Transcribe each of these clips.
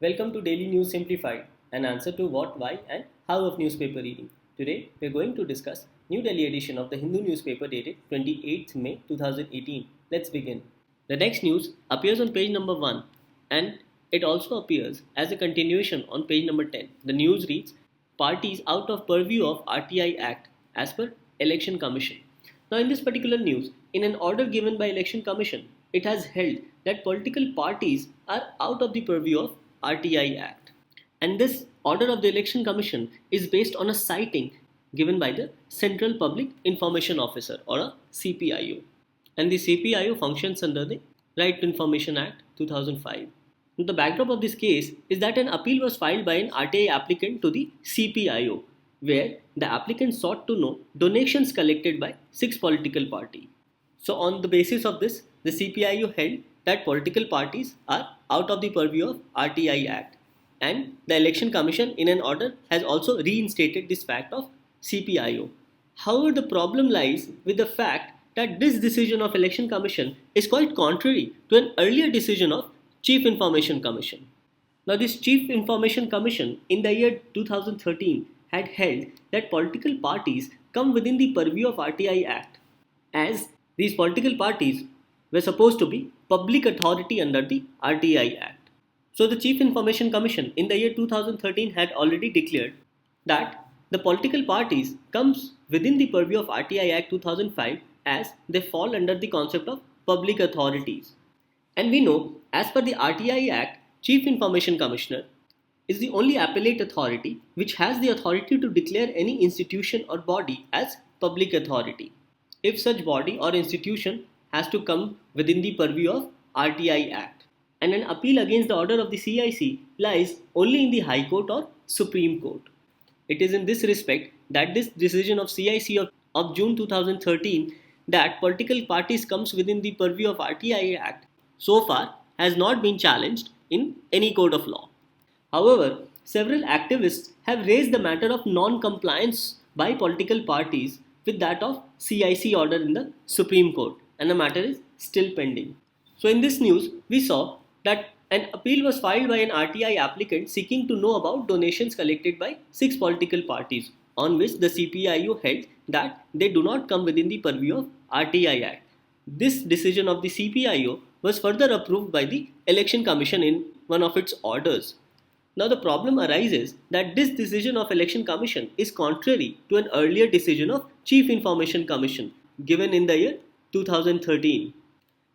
Welcome to Daily News Simplified, an answer to what, why, and how of newspaper reading. Today, we are going to discuss New Delhi edition of the Hindu newspaper dated 28th May 2018. Let's begin. The next news appears on page number 1 and it also appears as a continuation on page number 10. The news reads, Parties out of purview of RTI Act as per Election Commission. Now, in this particular news, in an order given by Election Commission, it has held that political parties are out of the purview of RTI Act. And this order of the Election Commission is based on a citing given by the Central Public Information Officer or a CPIO. And the CPIO functions under the Right to Information Act 2005. The backdrop of this case is that an appeal was filed by an RTI applicant to the CPIO, where the applicant sought to know donations collected by 6 political parties. So, on the basis of this, the CPIO held that political parties are out of the purview of RTI Act, and the Election Commission, in an order, has also reinstated this fact of CPIO. However, the problem lies with the fact that this decision of Election Commission is quite contrary to an earlier decision of Chief Information Commission. Now, this Chief Information Commission in the year 2013 had held that political parties come within the purview of RTI Act, as these political parties were supposed to be public authority under the RTI Act. So, the Chief Information Commission in the year 2013 had already declared that the political parties comes within the purview of RTI Act 2005 as they fall under the concept of public authorities. And we know, as per the RTI Act, Chief Information Commissioner is the only appellate authority which has the authority to declare any institution or body as public authority, if such body or institution has to come within the purview of RTI Act. And an appeal against the order of the CIC lies only in the High Court or Supreme Court. It is in this respect that this decision of CIC of June 2013 that political parties comes within the purview of RTI Act so far has not been challenged in any court of law. However, several activists have raised the matter of non-compliance by political parties with that of CIC order in the Supreme Court, and the matter is still pending. So in this news, we saw that an appeal was filed by an RTI applicant seeking to know about donations collected by 6 political parties, on which the CPIO held that they do not come within the purview of RTI Act. This decision of the CPIO was further approved by the Election Commission in one of its orders. Now the problem arises that this decision of Election Commission is contrary to an earlier decision of Chief Information Commission given in the year 2013.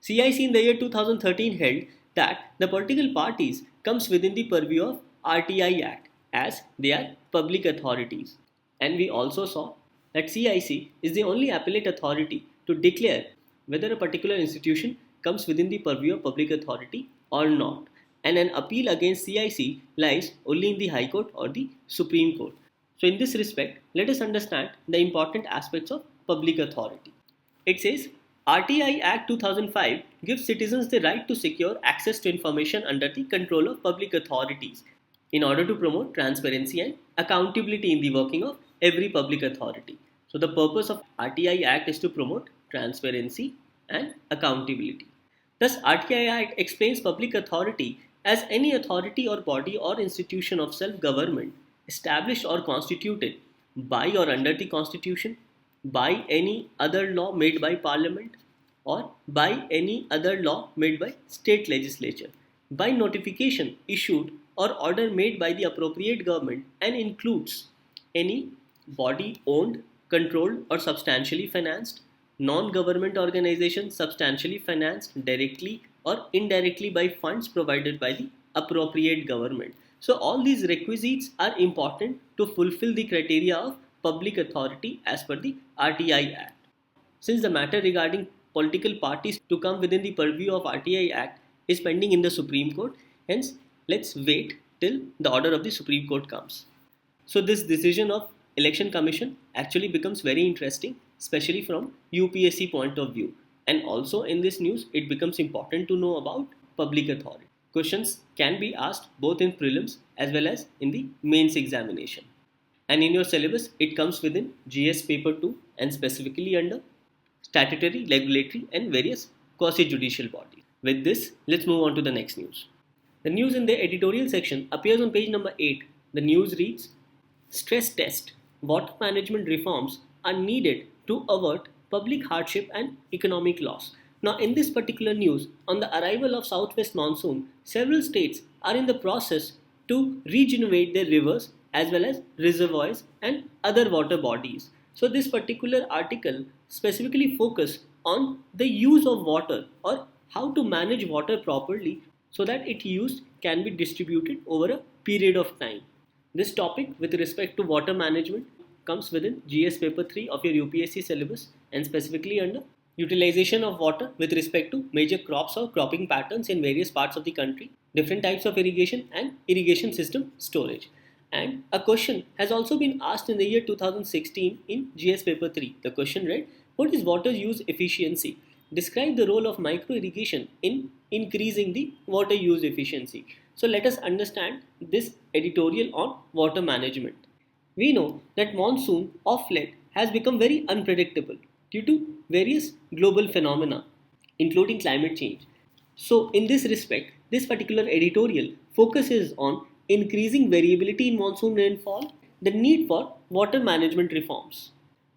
CIC in the year 2013 held that the political parties comes within the purview of RTI Act as they are public authorities. And we also saw that CIC is the only appellate authority to declare whether a particular institution comes within the purview of public authority or not. And an appeal against CIC lies only in the High Court or the Supreme Court. So in this respect, let us understand the important aspects of public authority. It says, RTI Act 2005 gives citizens the right to secure access to information under the control of public authorities in order to promote transparency and accountability in the working of every public authority. So the purpose of RTI Act is to promote transparency and accountability. Thus, RTI Act explains public authority as any authority or body or institution of self-government established or constituted by or under the Constitution, by any other law made by Parliament, or by any other law made by state legislature, by notification issued or order made by the appropriate government, and includes any body owned, controlled, or substantially financed, non-government organization substantially financed directly or indirectly by funds provided by the appropriate government. So all these requisites are important to fulfill the criteria of public authority as per the RTI Act. Since the matter regarding political parties to come within the purview of RTI Act is pending in the Supreme Court, hence let's wait till the order of the Supreme Court comes. So this decision of Election Commission actually becomes very interesting, especially from UPSC point of view. And also in this news, it becomes important to know about public authority. Questions can be asked both in prelims as well as in the mains examination. And in your syllabus, it comes within GS paper 2 and specifically under statutory, regulatory and various quasi-judicial bodies. With this, let's move on to the next news. The news in the editorial section appears on page number 8. The news reads, Stress test. Water management reforms are needed to avert public hardship and economic loss. Now, in this particular news, on the arrival of southwest monsoon, several states are in the process to regenerate their rivers as well as reservoirs and other water bodies. So, this particular article specifically focuses on the use of water or how to manage water properly so that its use can be distributed over a period of time. This topic with respect to water management comes within GS paper 3 of your UPSC syllabus and specifically under utilization of water with respect to major crops or cropping patterns in various parts of the country, different types of irrigation and irrigation system storage. And a question has also been asked in the year 2016 in GS paper 3. The question read, what is water use efficiency? Describe the role of micro irrigation in increasing the water use efficiency. So let us understand this editorial on water management. We know that monsoon of late has become very unpredictable due to various global phenomena, including climate change. So in this respect, this particular editorial focuses on increasing variability in monsoon rainfall, the need for water management reforms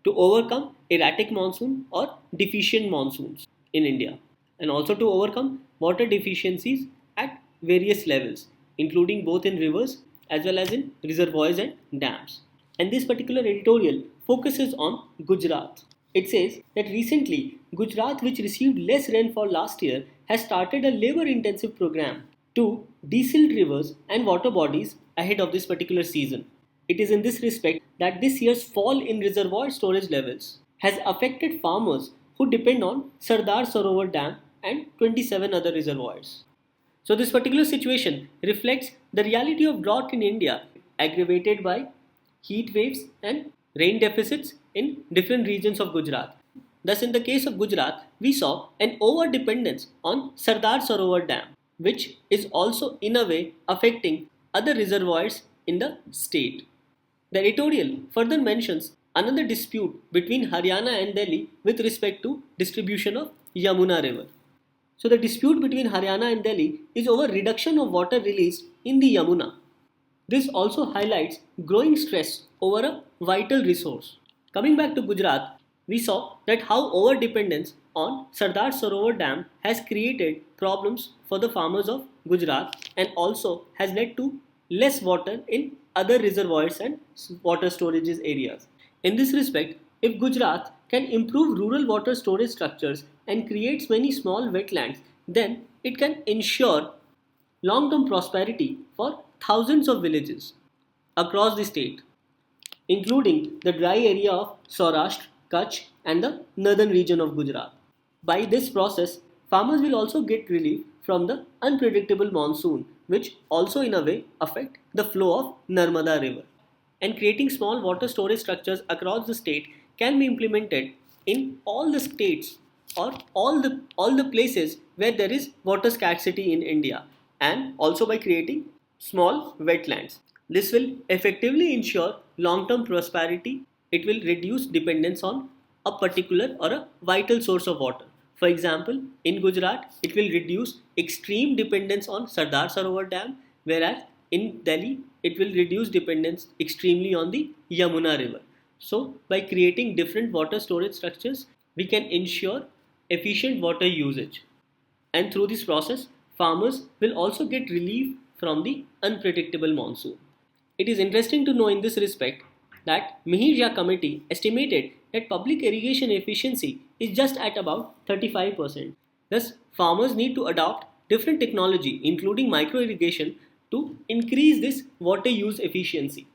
to overcome erratic monsoon or deficient monsoons in India, and also to overcome water deficiencies at various levels, including both in rivers as well as in reservoirs and dams. And this particular editorial focuses on Gujarat. It says that recently Gujarat, which received less rainfall last year, has started a labor intensive program to desilt rivers and water bodies ahead of this particular season. It is in this respect that this year's fall in reservoir storage levels has affected farmers who depend on Sardar Sarovar Dam and 27 other reservoirs. So, this particular situation reflects the reality of drought in India, aggravated by heat waves and rain deficits in different regions of Gujarat. Thus, in the case of Gujarat, we saw an over dependence on Sardar Sarovar Dam, which is also in a way affecting other reservoirs in the state. The editorial further mentions another dispute between Haryana and Delhi with respect to distribution of Yamuna River. So the dispute between Haryana and Delhi is over reduction of water released in the Yamuna. This also highlights growing stress over a vital resource. Coming back to Gujarat, we saw that how over-dependence on Sardar Sarovar Dam has created problems for the farmers of Gujarat and also has led to less water in other reservoirs and water storages areas. In this respect, if Gujarat can improve rural water storage structures and creates many small wetlands, then it can ensure long-term prosperity for thousands of villages across the state, including the dry area of Saurashtra, Kutch and the northern region of Gujarat. By this process, farmers will also get relief from the unpredictable monsoon, which also in a way affect the flow of Narmada river. And creating small water storage structures across the state can be implemented in all the states or all the places where there is water scarcity in India, and also by creating small wetlands. This will effectively ensure long-term prosperity. It will reduce dependence on a particular or a vital source of water. For example, in Gujarat, it will reduce extreme dependence on Sardar Sarovar Dam, whereas in Delhi, it will reduce dependence extremely on the Yamuna river. So, by creating different water storage structures, we can ensure efficient water usage. And through this process, farmers will also get relief from the unpredictable monsoon. It is interesting to know in this respect that Mihir committee estimated that public irrigation efficiency is just at about 35%. Thus, farmers need to adopt different technology including micro irrigation to increase this water use efficiency.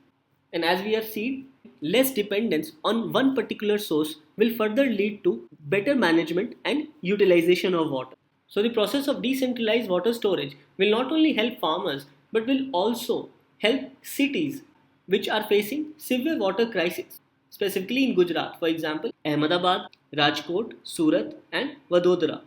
And as we have seen, less dependence on one particular source will further lead to better management and utilization of water. So the process of decentralized water storage will not only help farmers but will also help cities which are facing severe water crisis, specifically in Gujarat, for example, Ahmedabad, Rajkot, Surat and Vadodara.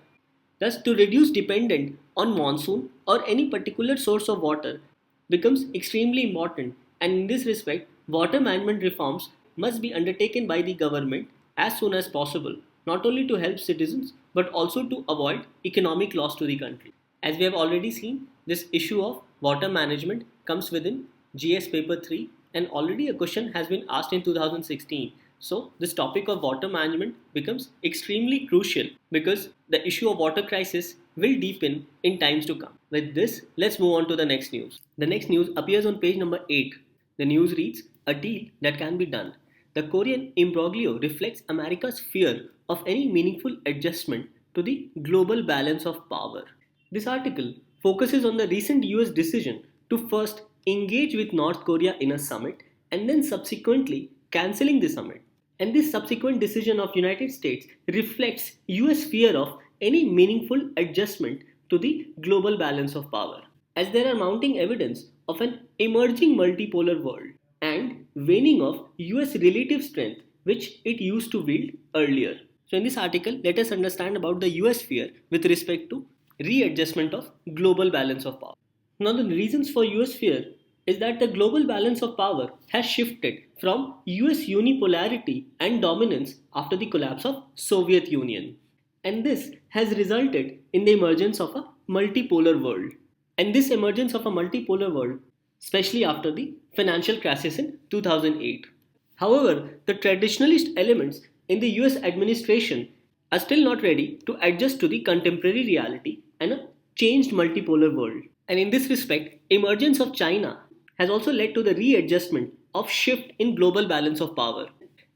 Thus, to reduce dependence on monsoon or any particular source of water becomes extremely important, and in this respect, water management reforms must be undertaken by the government as soon as possible, not only to help citizens but also to avoid economic loss to the country. As we have already seen, this issue of water management comes within GS paper 3 and already a question has been asked in 2016. So this topic of water management becomes extremely crucial because the issue of water crisis will deepen in times to come. With this, let's move on to the next news. The next news appears on page number 8. The news reads, a deal that can be done. The Korean imbroglio reflects America's fear of any meaningful adjustment to the global balance of power. This article focuses on the recent US decision to first engage with North Korea in a summit and then subsequently cancelling the summit. And this subsequent decision of United States reflects US fear of any meaningful adjustment to the global balance of power, as there are mounting evidence of an emerging multipolar world and waning of US relative strength which it used to wield earlier. So in this article, let us understand about the US fear with respect to readjustment of global balance of power. Now the reasons for US fear is that the global balance of power has shifted from US unipolarity and dominance after the collapse of Soviet Union. And this has resulted in the emergence of a multipolar world. And this emergence of a multipolar world, especially after the financial crisis in 2008. However, the traditionalist elements in the US administration are still not ready to adjust to the contemporary reality and a changed multipolar world. And in this respect, emergence of China has also led to the readjustment of shift in global balance of power.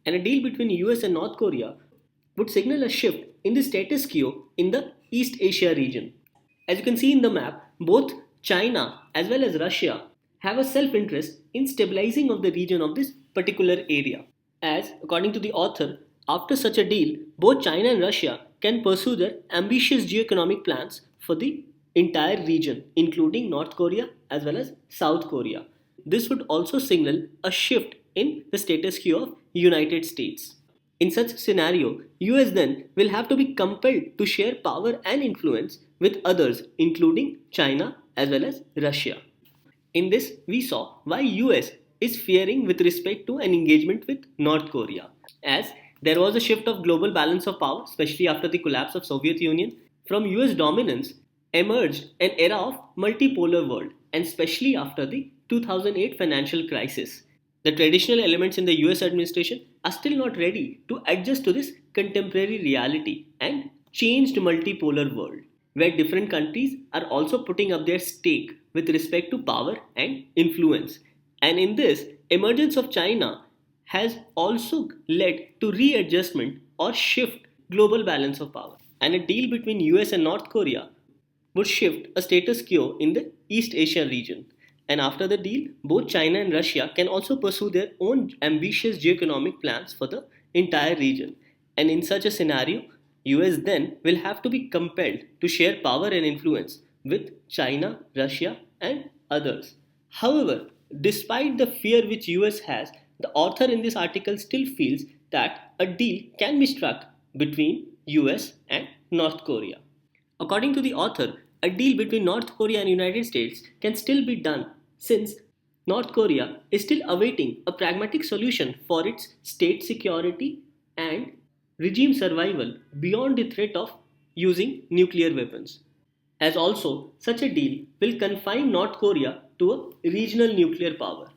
And a deal between US and North Korea would signal a shift in the status quo in the East Asia region. As you can see in the map, both China as well as Russia have a self-interest in stabilizing of the region of this particular area. As according to the author, after such a deal, both China and Russia can pursue their ambitious geoeconomic plans for the entire region, including North Korea as well as South Korea. This would also signal a shift in the status quo of United States. In such a scenario, US then will have to be compelled to share power and influence with others, including China as well as Russia. In this, we saw why US is fearing with respect to an engagement with North Korea, as there was a shift of global balance of power, especially after the collapse of Soviet Union. From US dominance emerged an era of multipolar world, and especially after the 2008 financial crisis. The traditional elements in the US administration are still not ready to adjust to this contemporary reality and changed multipolar world, where different countries are also putting up their stake with respect to power and influence. And in this, emergence of China has also led to readjustment or shift global balance of power. And a deal between US and North Korea would shift a status quo in the East Asia region. And after the deal, both China and Russia can also pursue their own ambitious geoeconomic plans for the entire region. And in such a scenario, US then will have to be compelled to share power and influence with China, Russia, and others. However, despite the fear which US has, the author in this article still feels that a deal can be struck between US and North Korea. According to the author, a deal between North Korea and United States can still be done since North Korea is still awaiting a pragmatic solution for its state security and regime survival beyond the threat of using nuclear weapons. As also, such a deal will confine North Korea to a regional nuclear power.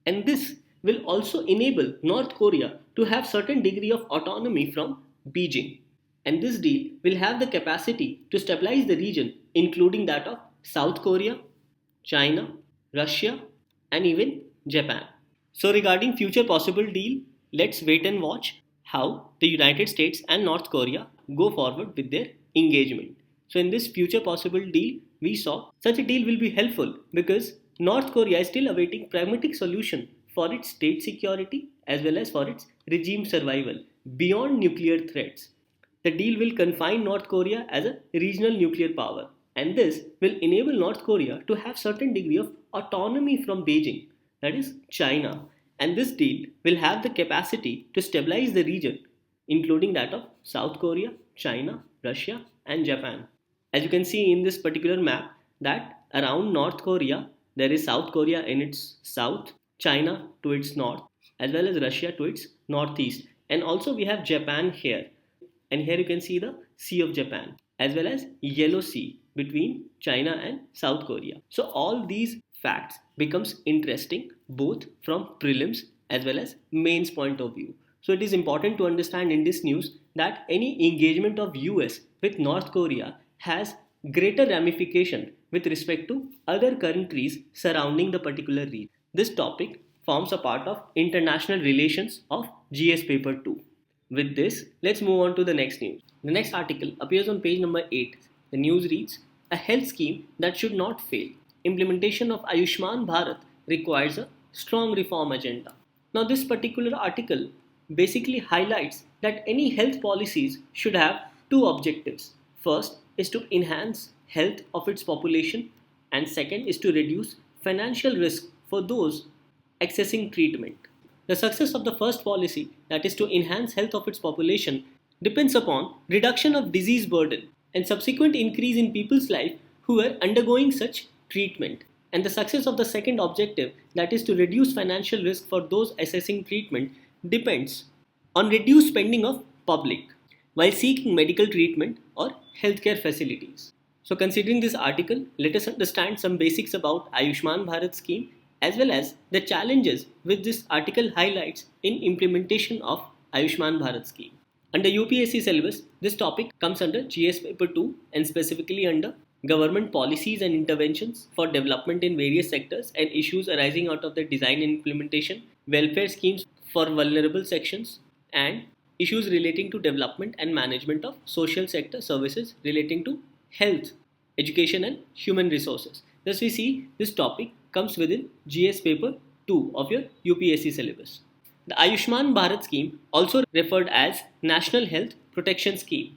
And this will also enable North Korea to have certain degree of autonomy from Beijing. And this deal will have the capacity to stabilize the region, including that of South Korea, China, Russia, and even Japan. So, regarding future possible deal, let's wait and watch how the United States and North Korea go forward with their engagement. So, in this future possible deal, we saw such a deal will be helpful because North Korea is still awaiting pragmatic solution for its state security as well as for its regime survival beyond nuclear threats. The deal will confine North Korea as a regional nuclear power, and this will enable North Korea to have certain degree of autonomy from Beijing, that is China, and this deal will have the capacity to stabilize the region, including that of South Korea, China, Russia, and Japan. As you can see in this particular map, that around North Korea there is South Korea in its south, China to its north, as well as Russia to its northeast, and also we have Japan here, and here you can see the Sea of Japan as well as Yellow Sea, between China and South Korea. So all these facts becomes interesting both from prelims as well as mains point of view. So it is important to understand in this news that any engagement of US with North Korea has greater ramification with respect to other countries surrounding the particular region. This topic forms a part of international relations of GS paper 2. With this, let's move on to the next news. The next article appears on page number 8. The news reads, a health scheme that should not fail. Implementation of Ayushman Bharat requires a strong reform agenda. Now, this particular article basically highlights that any health policies should have two objectives. First is to enhance health of its population, and second is to reduce financial risk for those accessing treatment. The success of the first policy, that is to enhance health of its population, depends upon reduction of disease burden and subsequent increase in people's life who are undergoing such treatment. And the success of the second objective, that is to reduce financial risk for those assessing treatment, depends on reduced spending of public while seeking medical treatment or healthcare facilities. So considering this article, let us understand some basics about Ayushman Bharat scheme as well as the challenges which this article highlights in implementation of Ayushman Bharat scheme. Under UPSC syllabus, this topic comes under GS paper 2 and specifically under government policies and interventions for development in various sectors and issues arising out of the design and implementation, welfare schemes for vulnerable sections, and issues relating to development and management of social sector services relating to health, education and human resources. Thus we see this topic comes within GS paper 2 of your UPSC syllabus. The Ayushman Bharat scheme, also referred as National Health Protection Scheme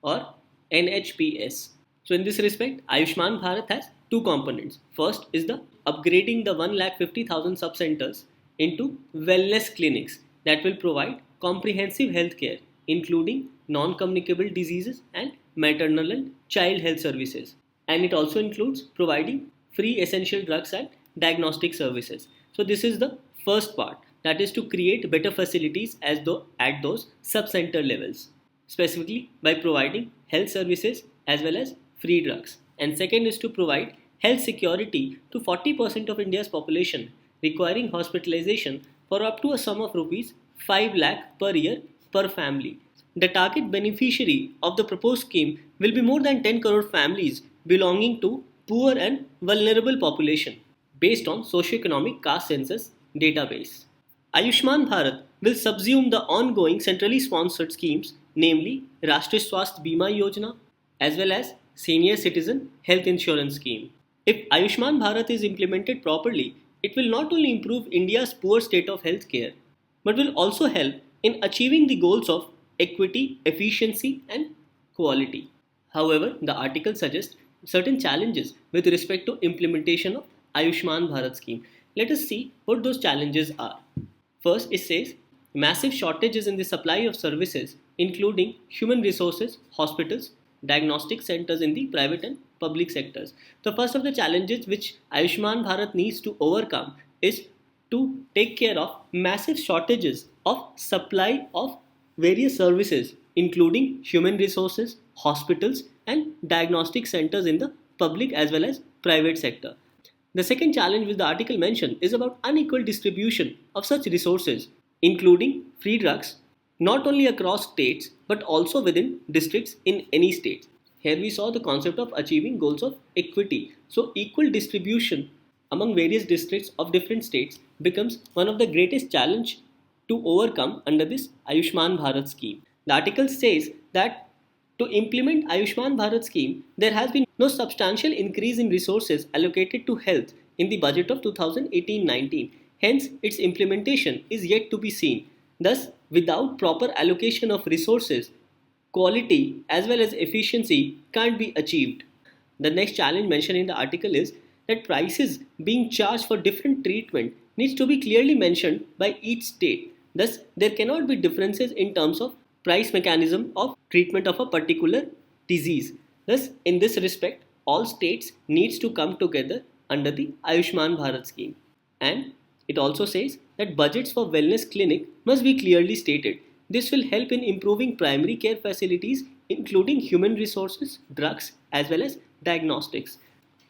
or NHPS. So in this respect, Ayushman Bharat has two components. First is the upgrading the 1,50,000 sub-centers into wellness clinics that will provide comprehensive health care including non-communicable diseases and maternal and child health services. And it also includes providing free essential drugs and diagnostic services. So this is the first part, that is to create better facilities at those sub-center levels, specifically by providing health services as well as free drugs. And second is to provide health security to 40% of India's population requiring hospitalization for up to a sum of rupees 5 lakh per year per family. The target beneficiary of the proposed scheme will be more than 10 crore families belonging to poor and vulnerable population based on socio-economic caste census database. Ayushman Bharat will subsume the ongoing centrally sponsored schemes, namely Rashtriya Swasthya Bima Yojana as well as Senior Citizen Health Insurance Scheme. If Ayushman Bharat is implemented properly, it will not only improve India's poor state of healthcare, but will also help in achieving the goals of equity, efficiency, and quality. However, the article suggests certain challenges with respect to implementation of Ayushman Bharat scheme. Let us see what those challenges are. First, it says massive shortages in the supply of services, including human resources, hospitals, diagnostic centers in the private and public sectors. The first of the challenges which Ayushman Bharat needs to overcome is to take care of massive shortages of supply of various services, including human resources, hospitals, and diagnostic centers in the public as well as private sector. The second challenge which the article mentioned is about unequal distribution of such resources, including free drugs, not only across states but also within districts in any state. Here we saw the concept of achieving goals of equity. So equal distribution among various districts of different states becomes one of the greatest challenge to overcome under this Ayushman Bharat scheme. The article says that to implement Ayushman Bharat scheme, there has been no substantial increase in resources allocated to health in the budget of 2018-19. Hence, its implementation is yet to be seen. Thus, without proper allocation of resources, quality as well as efficiency can't be achieved. The next challenge mentioned in the article is that prices being charged for different treatment needs to be clearly mentioned by each state. Thus, there cannot be differences in terms of price mechanism of treatment of a particular disease. Thus, in this respect, all states needs to come together under the Ayushman Bharat scheme. And it also says that budgets for wellness clinic must be clearly stated. This will help in improving primary care facilities, including human resources, drugs, as well as diagnostics.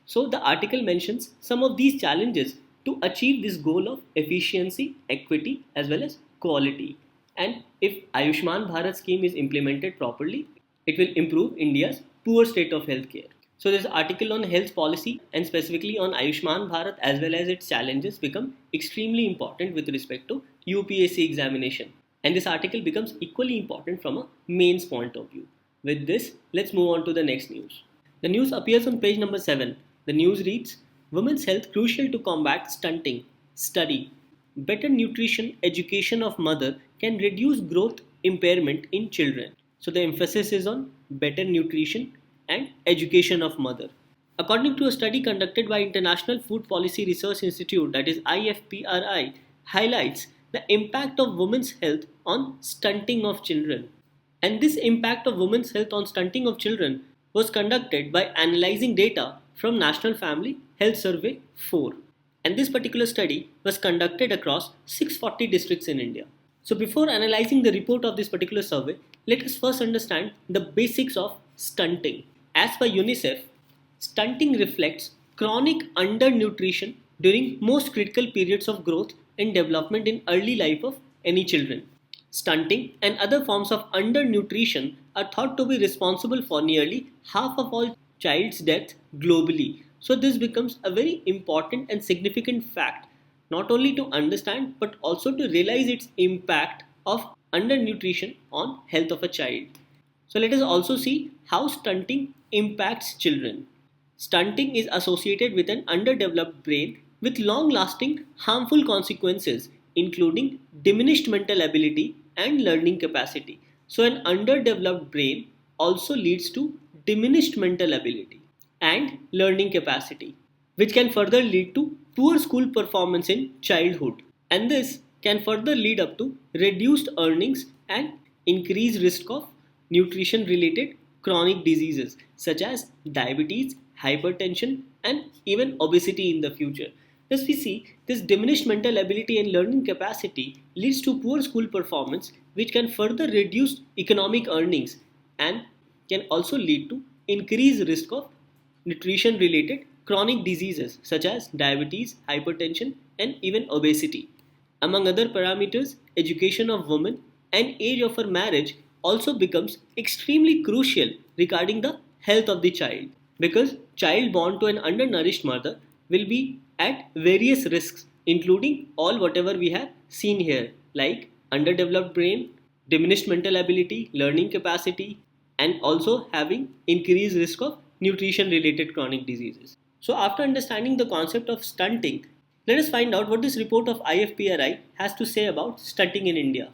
So the article mentions some of these challenges to achieve this goal of efficiency, equity, as well as quality. And if Ayushman Bharat scheme is implemented properly, it will improve India's poor state of healthcare. So this article on health policy and specifically on Ayushman Bharat as well as its challenges become extremely important with respect to UPSC examination. And this article becomes equally important from a mains point of view. With this, let's move on to the next news. The news appears on page number 7. The news reads, Women's health crucial to combat stunting. Study. Better nutrition education of mother can reduce growth impairment in children. So the emphasis is on better nutrition and education of mother. According to a study conducted by International Food Policy Research Institute, that is IFPRI, highlights the impact of women's health on stunting of children. And this impact of women's health on stunting of children was conducted by analyzing data from National Family Health Survey 4. And this particular study was conducted across 640 districts in India. So before analyzing the report of this particular survey, let us first understand the basics of stunting. As per UNICEF, stunting reflects chronic undernutrition during most critical periods of growth and development in early life of any children. Stunting and other forms of undernutrition are thought to be responsible for nearly half of all child's deaths globally. So this becomes a very important and significant fact, not only to understand but also to realize its impact of undernutrition on health of a child. So let us also see how stunting impacts children. Stunting is associated with an underdeveloped brain with long-lasting harmful consequences including diminished mental ability and learning capacity. So an underdeveloped brain also leads to diminished mental ability and learning capacity, which can further lead to poor school performance in childhood. And this can further lead up to reduced earnings and increased risk of nutrition related chronic diseases such as diabetes, hypertension, and even obesity in the future. Thus, we see this diminished mental ability and learning capacity leads to poor school performance, which can further reduce economic earnings and can also lead to increased risk of nutrition related chronic diseases such as diabetes, hypertension, and even obesity. Among other parameters, education of women and age of her marriage also becomes extremely crucial regarding the health of the child because child born to an undernourished mother will be at various risks including all whatever we have seen here like underdeveloped brain, diminished mental ability, learning capacity, and also having increased risk of nutrition related chronic diseases. So after understanding the concept of stunting, let us find out what this report of IFPRI has to say about stunting in India.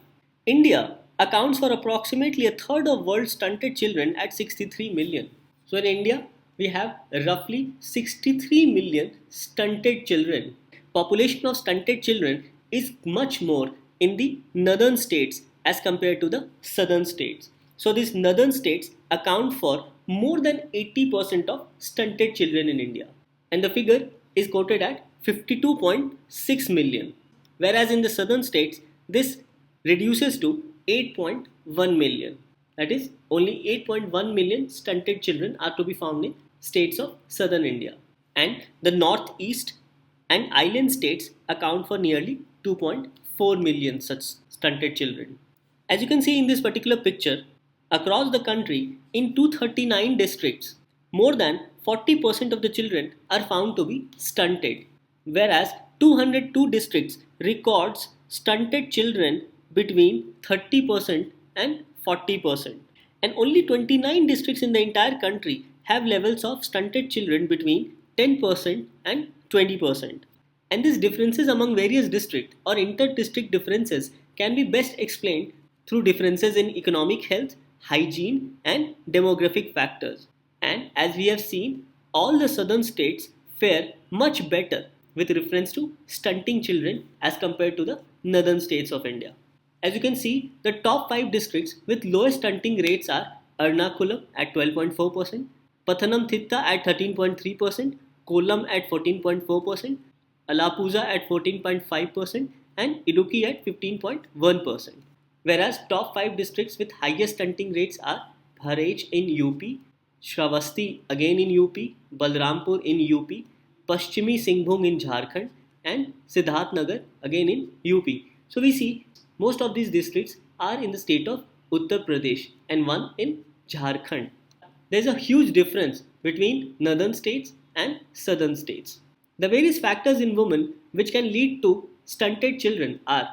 India accounts for approximately a third of world's stunted children at 63 million. So in India, we have roughly 63 million stunted children. Population of stunted children is much more in the northern states as compared to the southern states. So these northern states account for more than 80% of stunted children in India. And the figure is quoted at 52.6 million. Whereas in the southern states, this reduces to 8.1 million. That is, only 8.1 million stunted children are to be found in states of southern India. And the northeast and island states account for nearly 2.4 million such stunted children. As you can see in this particular picture, across the country in 239 districts, more than 40% of the children are found to be stunted, whereas 202 districts records stunted children between 30% and 40%. And only 29 districts in the entire country have levels of stunted children between 10% and 20%. And these differences among various districts or inter-district differences can be best explained through differences in economic health, hygiene, and demographic factors. And as we have seen, all the southern states fare much better with reference to stunting children as compared to the northern states of India. As you can see, the top 5 districts with lowest stunting rates are Ernakulam at 12.4%, Pathanamthitta at 13.3%, Kollam at 14.4%, Alappuzha at 14.5%, and Idukki at 15.1%. Whereas top 5 districts with highest stunting rates are Bharej in UP, Shravasti again in UP, Balrampur in UP, Paschimi Singhbhum in Jharkhand, and Siddharth Nagar again in UP. So we see most of these districts are in the state of Uttar Pradesh and one in Jharkhand. There is a huge difference between northern states and southern states. The various factors in women which can lead to stunted children are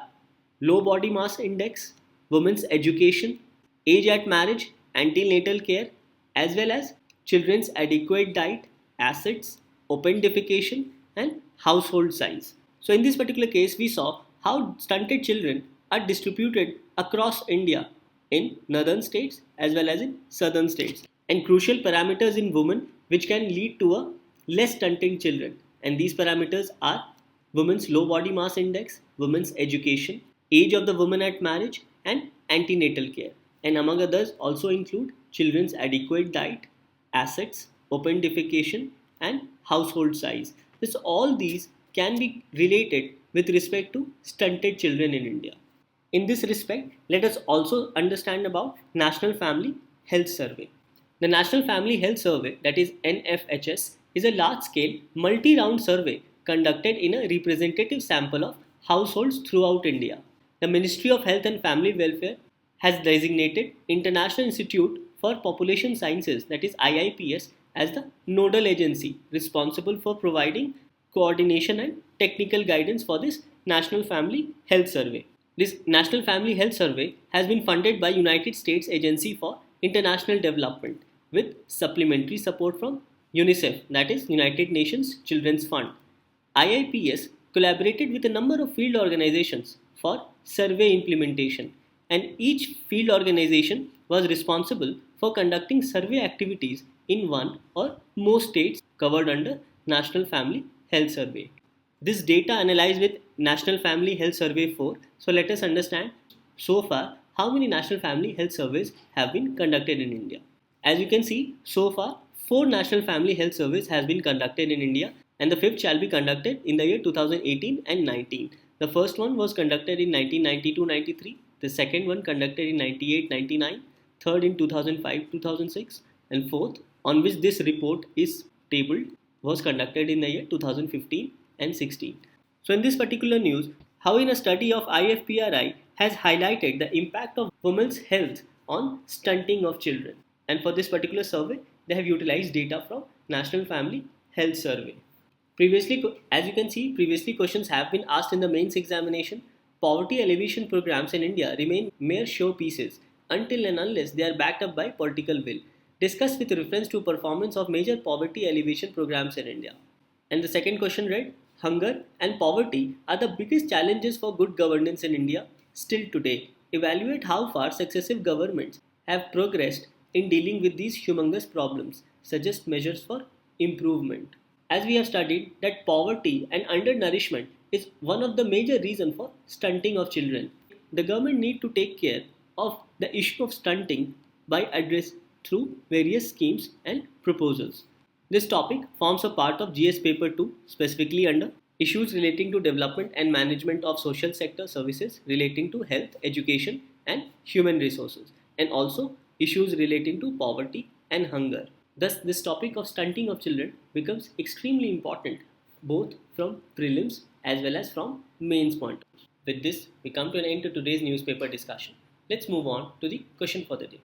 low body mass index, women's education, age at marriage, antenatal care, as well as children's adequate diet, assets, open defecation, and household size. So, in this particular case, we saw how stunted children are distributed across India in northern states as well as in southern states, and crucial parameters in women which can lead to a less stunting children. And these parameters are women's low body mass index, women's education, age of the woman at marriage, and antenatal care. And among others, also include children's adequate diet, assets, open defecation, and household size. This all these can be related with respect to stunted children in India. In this respect, let us also understand about National Family Health Survey. The National Family Health Survey, that is NFHS, is a large scale multi round survey conducted in a representative sample of households throughout India. The Ministry of Health and Family Welfare has designated International Institute for Population Sciences, that is IIPS, as the nodal agency responsible for providing coordination and technical guidance for this National Family Health Survey. This National Family Health Survey has been funded by United States Agency for International Development with supplementary support from UNICEF, that is United Nations Children's Fund. IIPS collaborated with a number of field organizations for survey implementation, and each field organization was responsible for conducting survey activities in one or more states covered under National Family Health Survey. This data analyzed with National Family Health Survey 4. So let us understand so far how many National Family Health Surveys have been conducted in India. As you can see, so far 4 National Family Health Surveys has been conducted in India, and the fifth shall be conducted in the year 2018 and 19. The first one was conducted in 1992-93, the second one conducted in 98-99, third in 2005-2006, and fourth, on which this report is tabled, was conducted in the year 2015 and 16. So in this particular news, how in a study of IFPRI has highlighted the impact of women's health on stunting of children. And for this particular survey, they have utilized data from National Family Health Survey. Previously, as you can see, previously questions have been asked in the mains examination. Poverty alleviation programs in India remain mere showpieces until and unless they are backed up by political will. Discussed with reference to performance of major poverty alleviation programs in India. And the second question read, hunger and poverty are the biggest challenges for good governance in India still today. Evaluate how far successive governments have progressed in dealing with these humongous problems. Suggest measures for improvement. As we have studied that poverty and undernourishment is one of the major reasons for stunting of children. The government need to take care of the issue of stunting by address through various schemes and proposals. This topic forms a part of GS paper 2, specifically under issues relating to development and management of social sector services relating to health, education and human resources, and also issues relating to poverty and hunger. Thus, this topic of stunting of children becomes extremely important both from prelims as well as from mains point. With this, we come to an end to today's newspaper discussion. Let's move on to the question for the day.